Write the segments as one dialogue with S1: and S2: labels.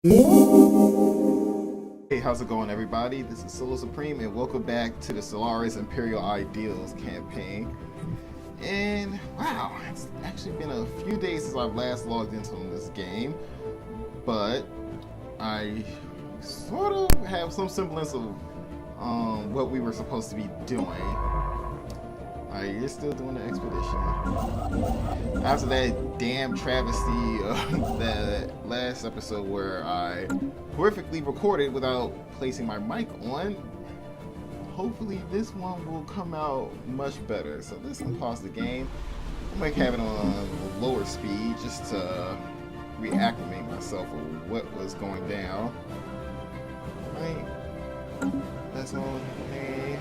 S1: Hey, how's it going, everybody? This is SoloSupreme, and welcome back to the Stellaris Imperial Ideals campaign. And wow, it's actually been a few days since I've last logged into this game, but I sort of have some semblance of what we were supposed to be doing. You're still doing the expedition. After that damn travesty of that last episode where I horrifically recorded without placing my mic on, hopefully this one will come out much better. So let's pause the game. I might have it on a lower speed just to reacclimate myself with what was going down. Right? That's all. Hey.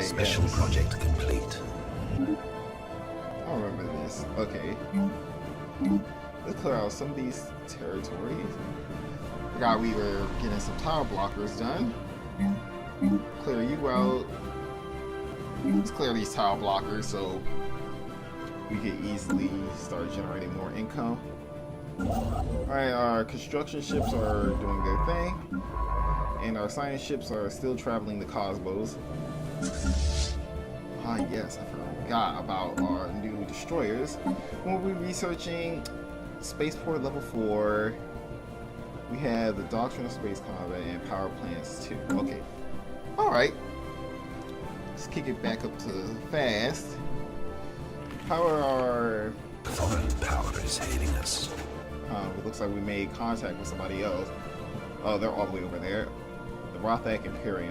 S2: Special
S1: yes.
S2: project complete.
S1: I remember this. Okay. Let's clear out some of these territories. Forgot we were getting some tile blockers done. Clear you out. Let's clear these tile blockers so we can easily start generating more income. Alright, our construction ships are doing their thing. And our science ships are still traveling the cosmos. Yes, I forgot about our new destroyers. When we're researching Spaceport Level 4, we have the Doctrine of Space Combat and Power Plants 2. Okay. Alright. Let's kick it back up to fast. How are our...
S2: Foreign power is hailing us.
S1: It looks like we made contact with somebody else. Oh, they're all the way over there. The Zhravian Empire.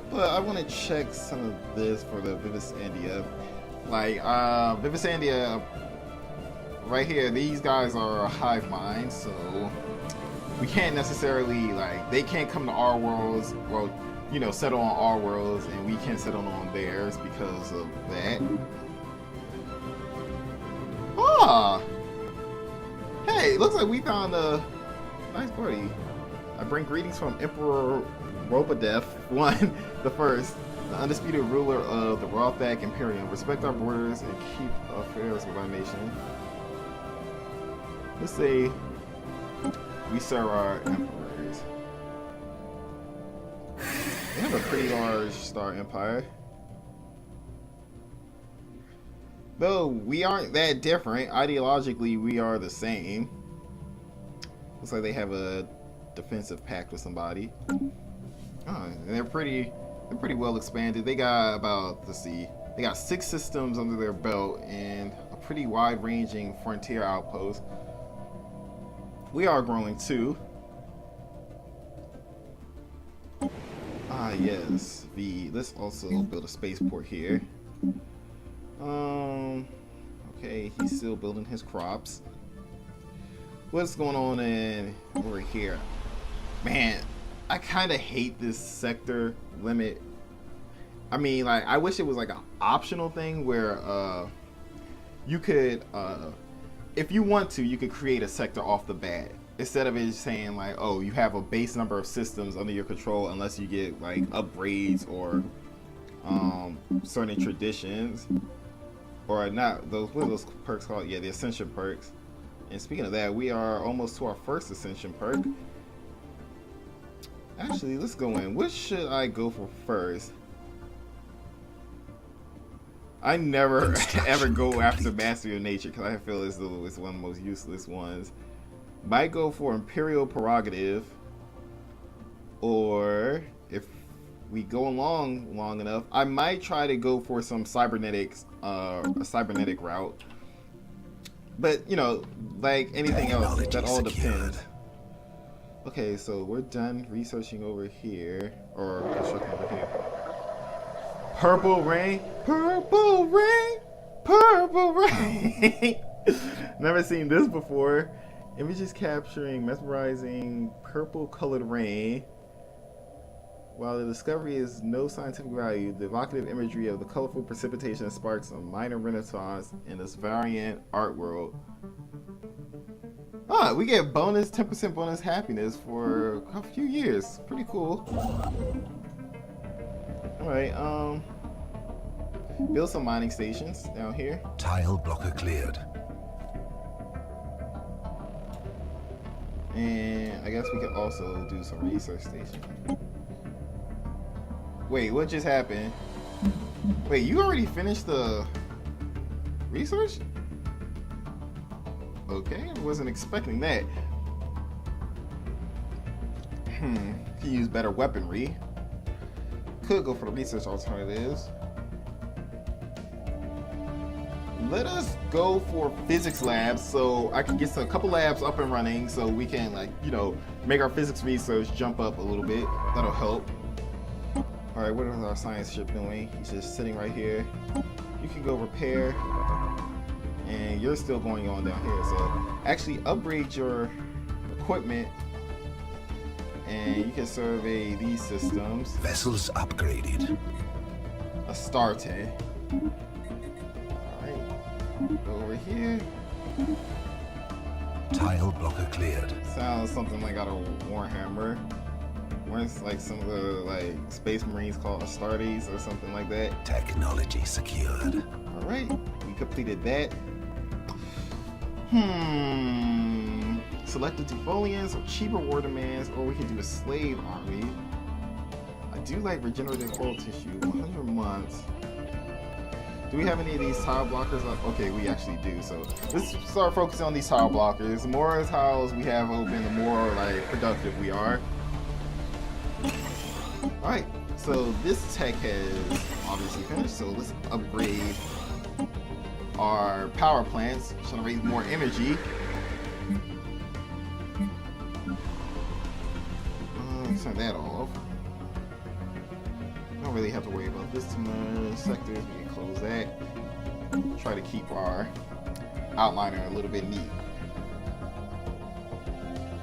S1: But I want to check some of this for the Vivisandia. Like, Vivisandia, right here, these guys are a hive mind, so we can't necessarily, like, they can't come to our worlds, well, you know, settle on our worlds, and we can't settle on theirs because of that. Hey, looks like we found a nice party. I bring greetings from Emperor Robodev I, the First, the undisputed ruler of the Zhravian Empire. Respect our borders and keep affairs with our nation. Let's say we serve our emperors. They have a pretty large star empire. Though we aren't that different, ideologically we are the same. Looks like they have a defensive pact with somebody. And they're pretty well expanded. They got about, let's see, they got 6 systems under their belt and a pretty wide-ranging frontier outpost. We are growing too. Yes. Let's also build a spaceport here. Okay, he's still building his crops. What's going on over here? Man, I kind of hate this sector limit. I mean, like, I wish it was like an optional thing where you could, if you want to, you could create a sector off the bat. Instead of it saying like, oh, you have a base number of systems under your control unless you get like upgrades or certain traditions. Or not, what are those perks called? Yeah, the Ascension perks. And speaking of that, we are almost to our first Ascension perk. Actually, let's go in. What should I go for first? I never ever go after Mastery of Nature because I feel as though it's one of the most useless ones. Might go for Imperial Prerogative, or if we go along long enough, I might try to go for some cybernetics, a cybernetic route. But you know, like anything else, that all depends. Okay, so we're done researching over here, or constructing over here. Purple rain, purple rain, purple rain. Never seen this before. Images capturing mesmerizing purple colored rain. While the discovery is no scientific value, the evocative imagery of the colorful precipitation sparks a minor renaissance in this variant art world. We get bonus 10% bonus happiness for a few years. Pretty cool. Alright, build some mining stations down here.
S2: Tile blocker cleared.
S1: And I guess we could also do some research station. Wait, what just happened? Wait, you already finished the research? Okay, I wasn't expecting that. Could use better weaponry. Could go for the research alternatives. Let us go for physics labs so I can get a couple labs up and running so we can, like, you know, make our physics research jump up a little bit. That'll help. Alright, what is our science ship doing? He's just sitting right here. You can go repair. And you're still going on down here. So actually upgrade your equipment. And you can survey these systems.
S2: Vessels upgraded.
S1: Astarte. Alright. Go over here.
S2: Tile blocker cleared.
S1: Sounds something like out of Warhammer. Where's like some of the like Space Marines called Astartes or something like that.
S2: Technology secured.
S1: Alright. We completed that. Select the defoliants or cheaper war demands, or we can do a slave army. I do like regenerative coral tissue, 100 months. Do we have any of these tile blockers? Okay, we actually do. So let's start focusing on these tile blockers. The more tiles we have open, the more like productive we are. Alright, so this tech has obviously finished, so let's upgrade our power plants, generate more energy. Turn that off. Don't really have to worry about this too much. Sectors, we can close that. Try to keep our outliner a little bit neat.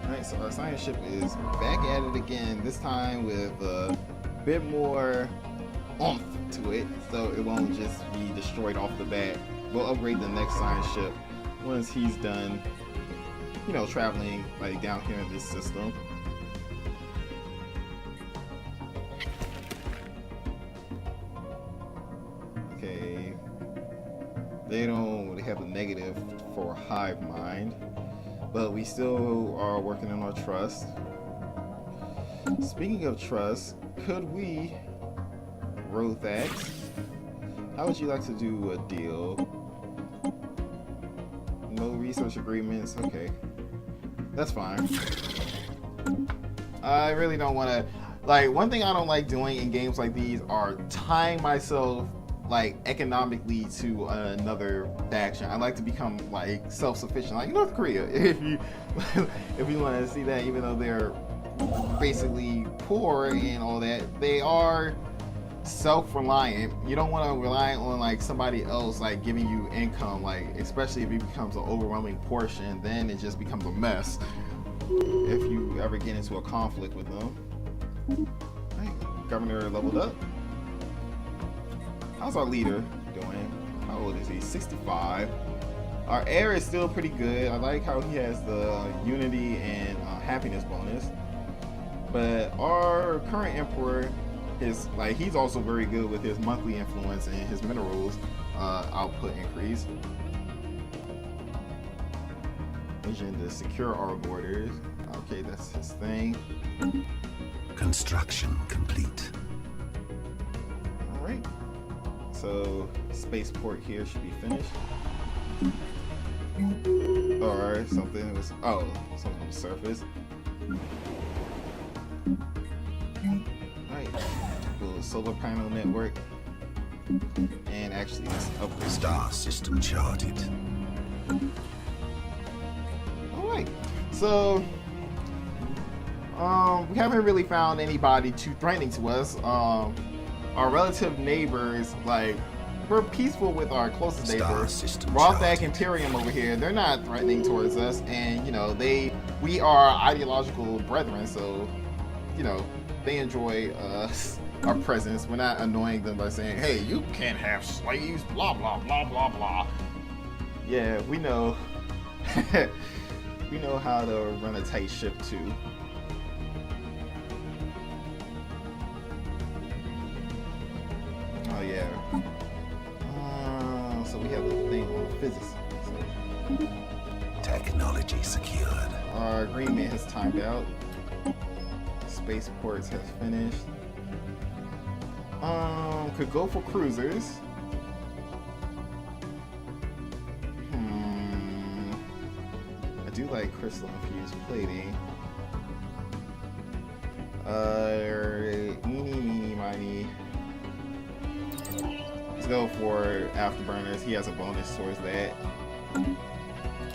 S1: Alright, so our science ship is back at it again, this time with a bit more oomph to it, so it won't just be destroyed off the bat. We'll upgrade the next science ship once he's done, you know, traveling like down here in this system. Okay, they don't really have a negative for hive mind, but we still are working on our trust. Speaking of trust, could we, Rothax, how would you like to do a deal? No research agreements, okay. That's fine. I really don't want to, like, one thing I don't like doing in games like these are tying myself, like, economically to another faction. I like to become, like, self-sufficient, like North Korea, if you want to see that, even though they're basically poor and all that, they are self-reliant. You don't want to rely on like somebody else like giving you income, like especially if it becomes an overwhelming portion, then it just becomes a mess if you ever get into a conflict with them. Right. Governor leveled up. How's our leader doing? How old is he? 65. Our heir is still pretty good. I like how he has the unity and happiness bonus, but our current emperor is like, he's also very good with his monthly influence and his minerals output increase. Vision to secure our borders. Okay, that's his thing.
S2: Construction complete.
S1: Alright. So spaceport here should be finished. Or something was something was surface. Right. Build a solar panel network. And actually let's upgrade.
S2: Star system charted.
S1: Alright. So we haven't really found anybody too threatening to us. Our relative neighbors, like, we're peaceful with our closest neighbor, Rothac Imperium over here. They're not threatening towards us, and you know, we are ideological brethren, so you know, they enjoy our presence. We're not annoying them by saying, hey, you can't have slaves, blah blah blah blah blah. Yeah, we know. We know how to run a tight ship too. Oh yeah. So we have a thing on physics. So.
S2: Technology secured.
S1: Our agreement has timed out. Spaceports has finished. Could go for cruisers. I do like crystal infused plating. Meeny, miny. Let's go for afterburners. He has a bonus towards that.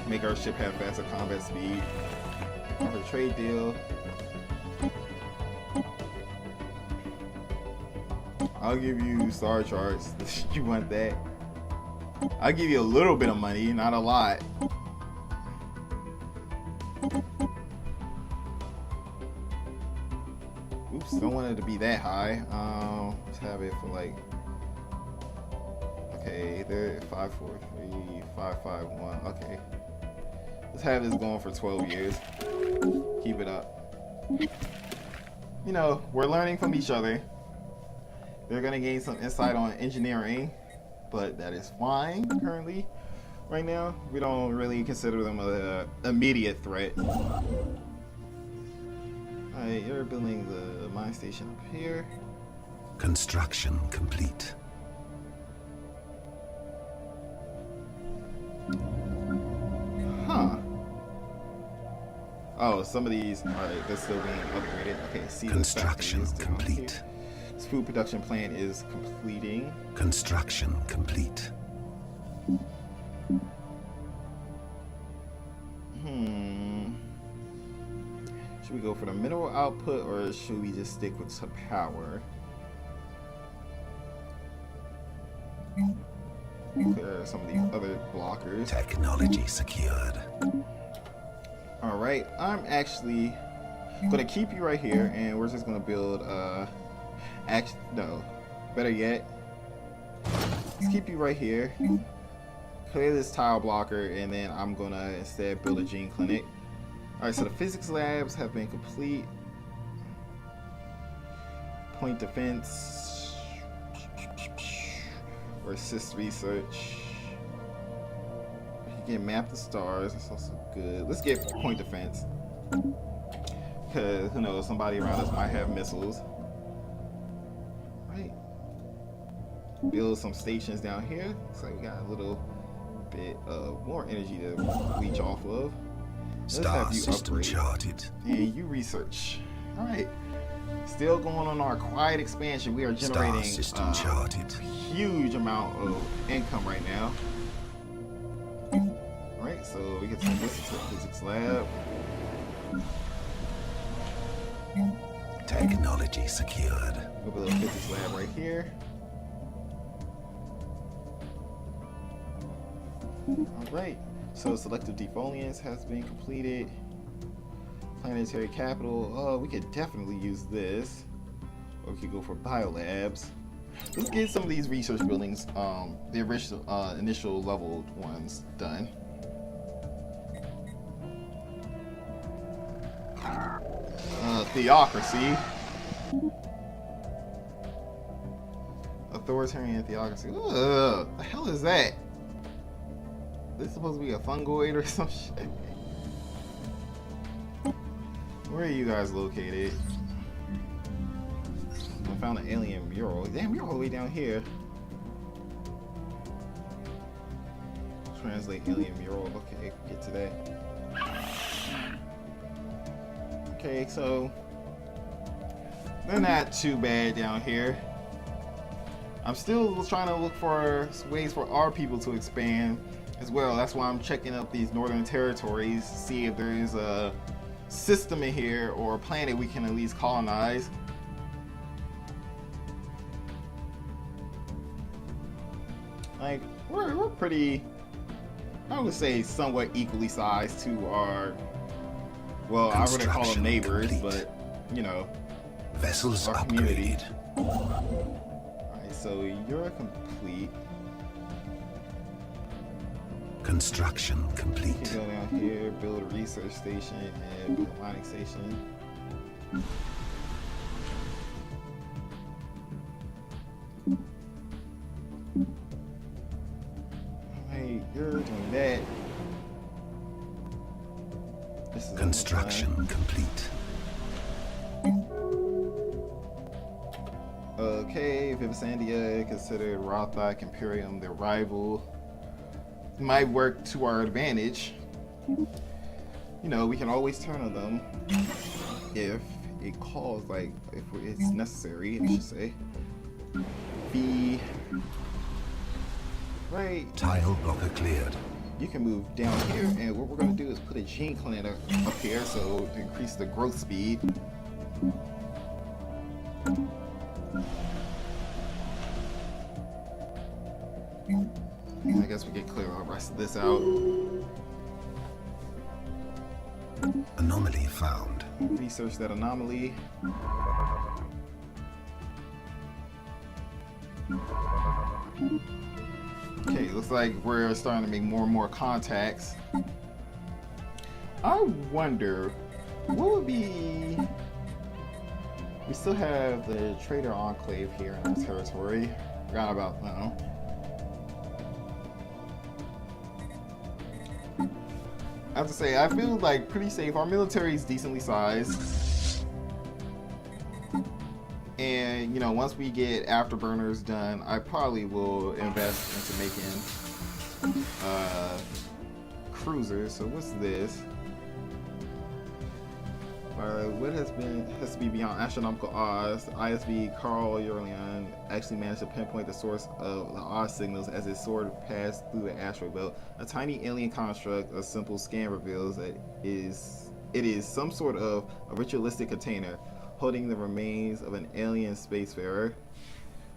S1: Make our ship have faster combat speed. Offer a trade deal. I'll give you star charts. You want that? I'll give you a little bit of money, not a lot. Oops, don't want it to be that high. Let's have it for like. Okay, they're 543, 551. Okay, let's have this going for 12 years. Keep it up. You know, we're learning from each other. They're gonna gain some insight on engineering, but that is fine currently. Right now, we don't really consider them an immediate threat. Alright, you're building the mine station up here.
S2: Construction complete.
S1: Huh. Oh, some of these, alright, they're still being upgraded. Okay, see,
S2: Construction complete.
S1: This food production plant is completing.
S2: Construction complete.
S1: Should we go for the mineral output or should we just stick with some power? Clear some of these other blockers.
S2: Technology secured.
S1: Alright, I'm actually gonna keep you right here and we're just gonna build no, better yet, let's keep you right here, clear this tile blocker, and then I'm gonna instead build a gene clinic. Alright, so the physics labs have been complete. Point defense or assist research. You can map the stars, that's also good. Let's get point defense, because who knows, somebody around us might have missiles. Right, build some stations down here. Looks like we got a little bit of more energy to leech off of. Let's
S2: Star
S1: have you
S2: system
S1: upgrade
S2: charted.
S1: and you research. All right, still going on our quiet expansion. We are generating
S2: Star system charted.
S1: huge amount of income right now. All right, so we get some this to the physics lab.
S2: Technology secured.
S1: We have a little physics lab right here. All right, so selective defoliants has been completed. Planetary capital. Oh, we could definitely use this. Or we could go for biolabs. Let's get some of these research buildings, the original, initial level ones done. Theocracy. Authoritarian theocracy. Ugh, the hell is that? This is supposed to be a fungoid or some shit. Where are you guys located? I found an alien mural. Damn, you're all the way down here. Translate alien mural. Okay, get to that. Okay, so they're not too bad down here. I'm still trying to look for ways for our people to expand as well. That's why I'm checking up these northern territories, see if there is a system in here or a planet we can at least colonize. Like, we're pretty, I would say, somewhat equally sized to our, well, I wouldn't call them neighbors,
S2: complete.
S1: but, you know,
S2: Vessels
S1: our community.
S2: upgraded.
S1: Alright, so you're complete.
S2: Construction
S1: You
S2: complete.
S1: can go down here, build a research station, and build a mining station. Alright, you're doing that. This is
S2: Construction complete.
S1: Okay, Vivisandia considered Rothak Imperium their rival. Might work to our advantage. You know, we can always turn on them if it calls, like, if it's necessary, I should say. The right
S2: Tile blocker cleared.
S1: you can move down here, and what we're going to do is put a gene cleaner up here so to increase the growth speed. I guess we can clear the rest of this out.
S2: Anomaly found.
S1: Research that anomaly. Okay, looks like we're starting to make more and more contacts. I wonder what would be. We still have the Trader Enclave here in our territory. Forgot about that. I have to say, I feel like pretty safe. Our military is decently sized. And, you know, once we get afterburners done, I probably will invest into making cruisers. So what's this? What has to be beyond astronomical odds. The ISB Carl Urlian actually managed to pinpoint the source of the odd signals as it soared past through the asteroid belt. A tiny alien construct, a simple scan reveals that it is some sort of a ritualistic container holding the remains of an alien spacefarer.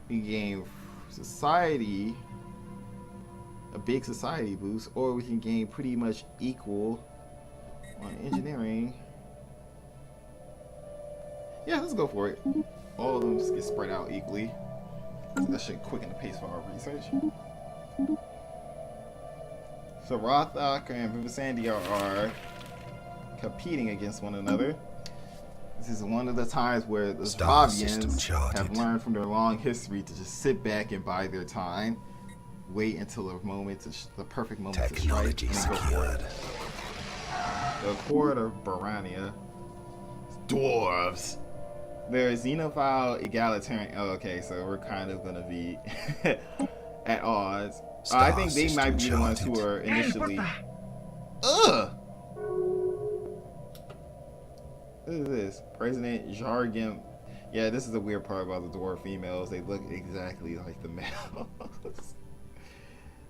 S1: We gain society, a big society boost, or we can gain pretty much equal on engineering. Yeah, let's go for it. All of them just get spread out equally. That should quicken the pace for our research. So Rothak and Vivisandia are competing against one another. This is one of the times where the Zhravians have learned from their long history to just sit back and bide their time, wait until the perfect moment to strike, and go for it. The Horde of Barania. Dwarves. They're xenophile egalitarian. Oh, okay, so we're kind of gonna be at odds. I think they might be the ones who are initially. Ugh. What is this? President Zhravian. Yeah, this is the weird part about the dwarf females. They look exactly like the males.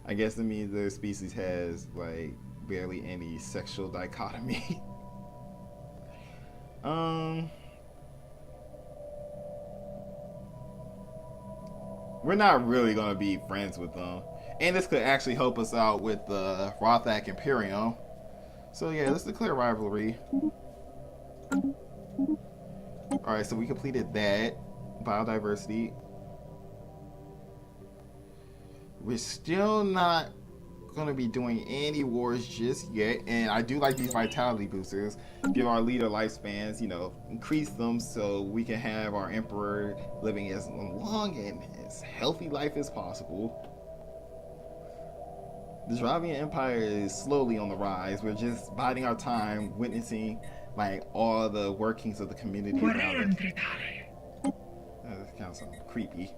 S1: I guess it means their species has like barely any sexual dichotomy. We're not really gonna be friends with them, and this could actually help us out with the Rothak Imperium. So yeah, let's declare rivalry. All right, so we completed that. Biodiversity. We're still not going to be doing any wars just yet, and I do like these vitality boosters. Give our leader lifespans, you know, increase them so we can have our emperor living as long and as healthy life as possible. The Zhravian Empire is slowly on the rise. We're just biding our time, witnessing like all the workings of the community around us. That kind of sounds creepy.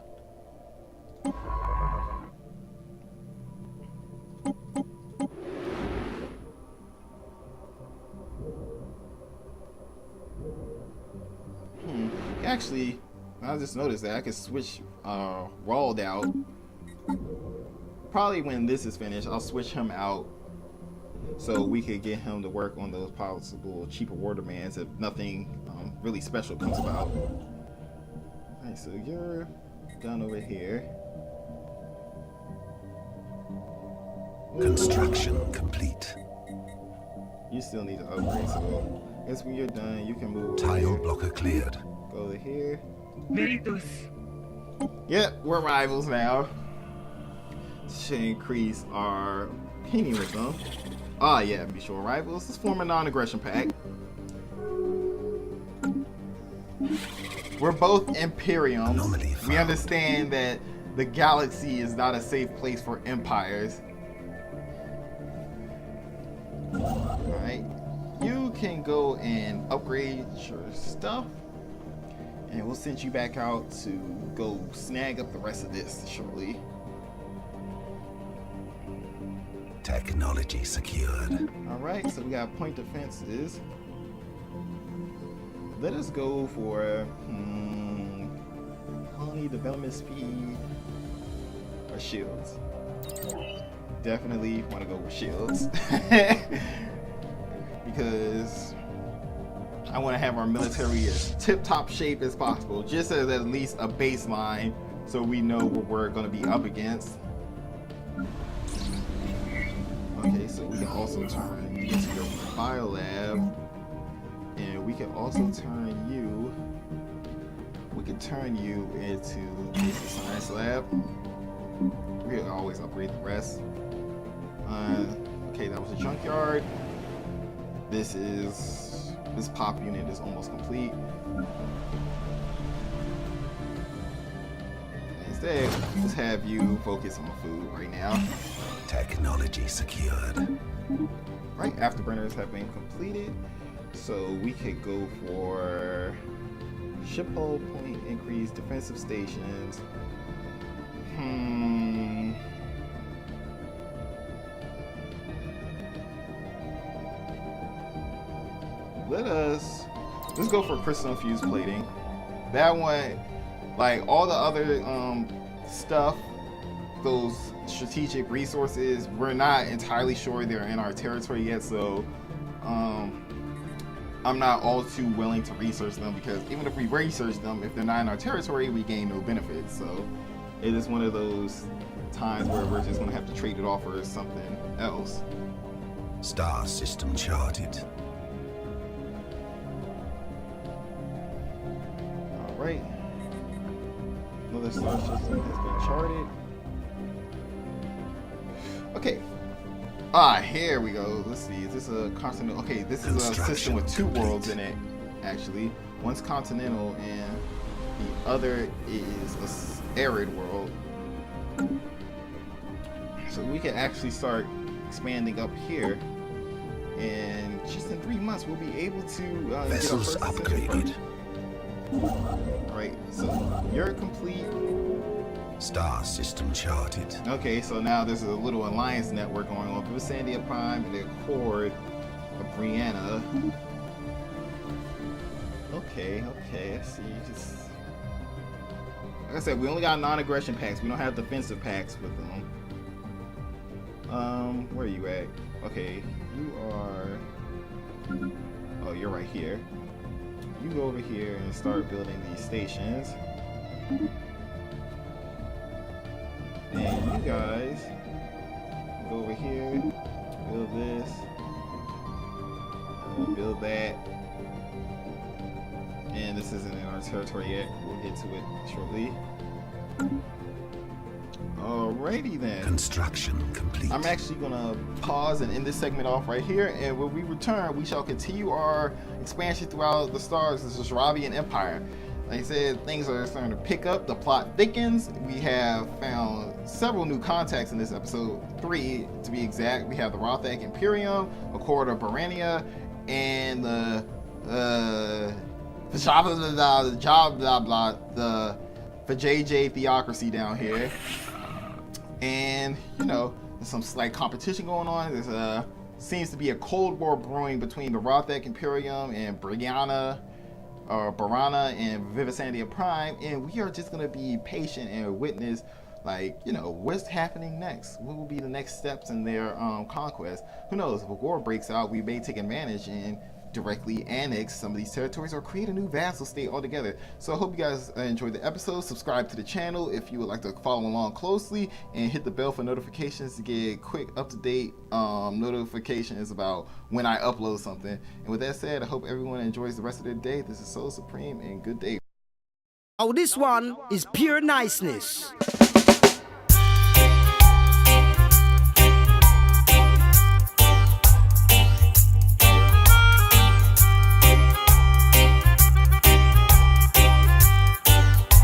S1: Actually, I just noticed that I could switch Rolled out. Probably when this is finished, I'll switch him out so we could get him to work on those possible cheaper war demands if nothing really special comes about. Alright, so you're done over here.
S2: Construction complete.
S1: You still need to upgrade, so I guess when you're done, you can move.
S2: Tile blocker cleared.
S1: Go to here.
S3: Veritas.
S1: Yep, we're rivals now. Should increase our opinion with them. Ah, yeah, be sure rivals. Let's form a non-aggression pact. We're both Imperiums. We understand that the galaxy is not a safe place for empires. Alright. You can go and upgrade your stuff, and we'll send you back out to go snag up the rest of this shortly.
S2: Technology secured.
S1: Alright, so we got point defenses. Let us go for colony development speed or shields. Definitely want to go with shields. Because I want to have our military as tip-top shape as possible, just as at least a baseline so we know what we're going to be up against. Okay, so we can also turn you into your biolab, and we can also turn you, into the science lab. We can always upgrade the rest. Okay, that was a junkyard. This pop unit is almost complete. Instead, let's have you focus on food right now.
S2: Technology secured.
S1: Right, afterburners have been completed, so we could go for ship hull point increase, defensive stations. Let's go for crystal infused plating. That one, like all the other stuff, those strategic resources, we're not entirely sure they're in our territory yet, so I'm not all too willing to research them, because even if we research them, if they're not in our territory, we gain no benefits. So it is one of those times where we're just gonna have to trade it off for something else.
S2: Star system charted.
S1: Alright. Another star system has been charted. Okay. Here we go. Let's see. Is this a continental? Okay, this is a system with two worlds in it, actually. One's continental and the other is a arid world. So we can actually start expanding up here, and just in 3 months we'll be able to
S2: Vessels
S1: get our first
S2: upgraded.
S1: Alright, so you're complete.
S2: Star system charted.
S1: Okay, so now there's a little alliance network going on with Sandia Prime and the Accord of Brianna. Okay, I see. Just like I said, we only got non-aggression packs. We don't have defensive packs with them. Where are you at? Okay, you are. Oh, you're right here. You go over here and start building these stations. And you guys go over here, build this, and we'll build that. And this isn't in our territory yet. We'll get to it shortly. Alrighty then.
S2: Construction complete.
S1: I'm actually gonna pause and end this segment off right here, and when we return, we shall continue our expansion throughout the stars. This is Zhravian Empire. Like I said, things are starting to pick up. The plot thickens. We have found several new contacts in this episode, 3 to be exact. We have the Galactic Imperium, Accord of Barania, and the JJ Theocracy down here. And you know, there's some slight competition going on. There's seems to be a cold war brewing between the Galactic Imperium and Barana and Vivisandia Prime, and we are just gonna be patient and witness, like, you know, what's happening next. What will be the next steps in their conquest? Who knows? If a war breaks out, we may take advantage and directly annex some of these territories or create a new vassal state altogether. So I hope you guys enjoyed the episode. Subscribe to the channel if you would like to follow along closely, and hit the bell for notifications to get quick up-to-date notifications about when I upload something. And with that said, I hope everyone enjoys the rest of their day. This is SoloSupreme, and good day.
S3: Oh, this one is pure niceness.